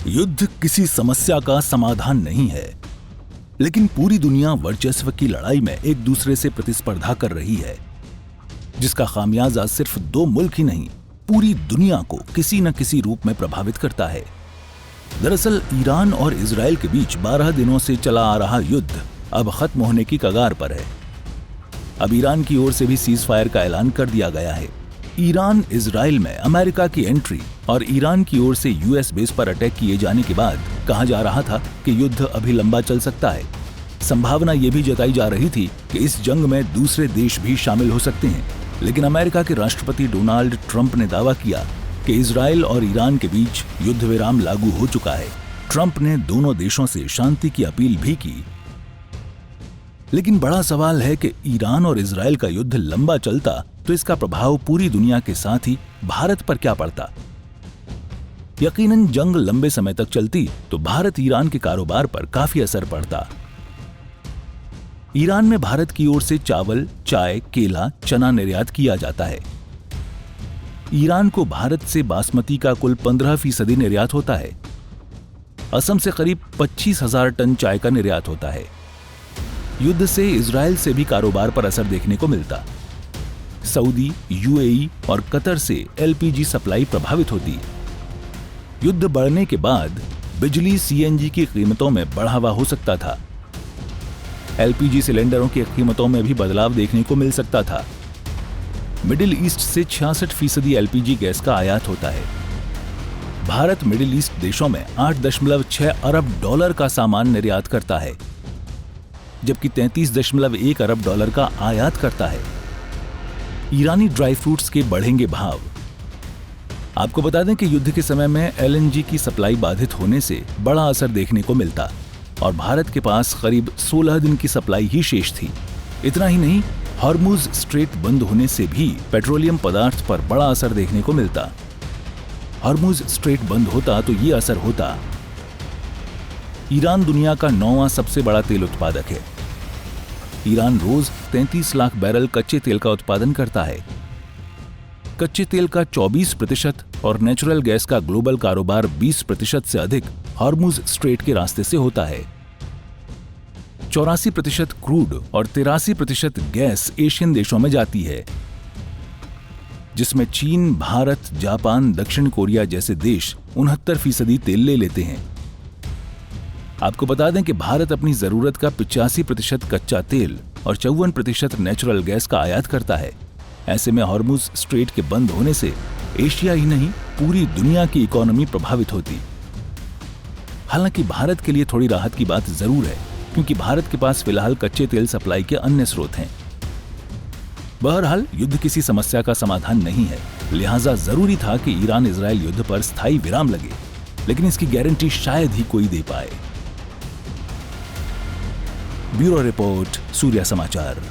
युद्ध किसी समस्या का समाधान नहीं है, लेकिन पूरी दुनिया वर्चस्व की लड़ाई में एक दूसरे से प्रतिस्पर्धा कर रही है, जिसका खामियाजा सिर्फ दो मुल्क ही नहीं, पूरी दुनिया को किसी न किसी रूप में प्रभावित करता है। दरअसल ईरान और इजराइल के बीच 12 दिनों से चला आ रहा युद्ध अब खत्म होने की कगार पर है। अब ईरान की ओर से भी सीज फायर का ऐलान कर दिया गया है। ईरान इजराइल में अमेरिका की एंट्री और ईरान की ओर से यूएस बेस पर अटैक किए जाने के बाद कहा जा रहा था कि युद्ध अभी लंबा चल सकता है। संभावना यह भी जताई जा रही थी कि इस जंग में दूसरे देश भी शामिल हो सकते हैं, लेकिन अमेरिका के राष्ट्रपति डोनाल्ड ट्रंप ने दावा किया कि इजराइल और ईरान के बीच युद्ध विराम लागू हो चुका है। ट्रंप ने दोनों देशों से शांति की अपील भी की। लेकिन बड़ा सवाल है कि ईरान और इजराइल का युद्ध लंबा चलता तो इसका प्रभाव पूरी दुनिया के साथ ही भारत पर क्या पड़ता। यकीनन जंग लंबे समय तक चलती तो भारत ईरान के कारोबार पर काफी असर पड़ता। ईरान में भारत की ओर से चावल, चाय, केला, चना निर्यात किया जाता है। ईरान को भारत से बासमती का कुल 15% निर्यात होता है। असम से करीब 25,000 टन चाय का निर्यात होता है। युद्ध से इजराइल से भी कारोबार पर असर देखने को मिलता। सऊदी, यूएई और कतर से एलपीजी सप्लाई प्रभावित होती। युद्ध बढ़ने के बाद बिजली, सीएनजी की कीमतों में बढ़ावा हो सकता था। एलपीजी सिलेंडरों की कीमतों में भी बदलाव देखने को मिल सकता था। मिडिल ईस्ट से 66% एलपीजी गैस का आयात होता है। भारत मिडिल ईस्ट देशों में 8.6 अरब डॉलर का सामान निर्यात करता है, जबकि 33.1 अरब डॉलर का आयात करता है। ईरानी ड्राई फ्रूट्स के बढ़ेंगे भाव। आपको बता दें कि युद्ध के समय में एलएनजी की सप्लाई बाधित होने से बड़ा असर देखने को मिलता और भारत के पास करीब 16 दिन की सप्लाई ही शेष थी। इतना ही नहीं, हॉर्मुज स्ट्रेट बंद होने से भी पेट्रोलियम पदार्थ पर बड़ा असर देखने को मिलता। हॉर्मुज स्ट्रेट बंद होता तो ये असर होता। ईरान दुनिया का 9वां सबसे बड़ा तेल उत्पादक है। ईरान रोज 33 लाख बैरल कच्चे तेल का उत्पादन करता है। कच्चे तेल का 24% और नेचुरल गैस का ग्लोबल कारोबार 20% से अधिक हॉर्मुज स्ट्रेट के रास्ते से होता है। 84% क्रूड और 83% गैस एशियन देशों में जाती है, जिसमें चीन, भारत, जापान, दक्षिण कोरिया जैसे देश 69% तेल ले लेते हैं। आपको बता दें कि भारत अपनी जरूरत का 85% कच्चा तेल और 54% नेचुरल गैस का आयात करता है। ऐसे में हॉर्मुज स्ट्रेट के बंद होने से एशिया ही नहीं, पूरी दुनिया की इकोनॉमी प्रभावित होती। हालांकि भारत के लिए थोड़ी राहत की बात जरूर है, क्योंकि भारत के पास फिलहाल कच्चे तेल सप्लाई के अन्य स्रोत हैं। बहरहाल युद्ध किसी समस्या का समाधान नहीं है, लिहाजा जरूरी था कि ईरान इजराइल युद्ध पर स्थायी विराम लगे, लेकिन इसकी गारंटी शायद ही कोई दे पाए। ब्यूरो रिपोर्ट, सूर्य समाचार।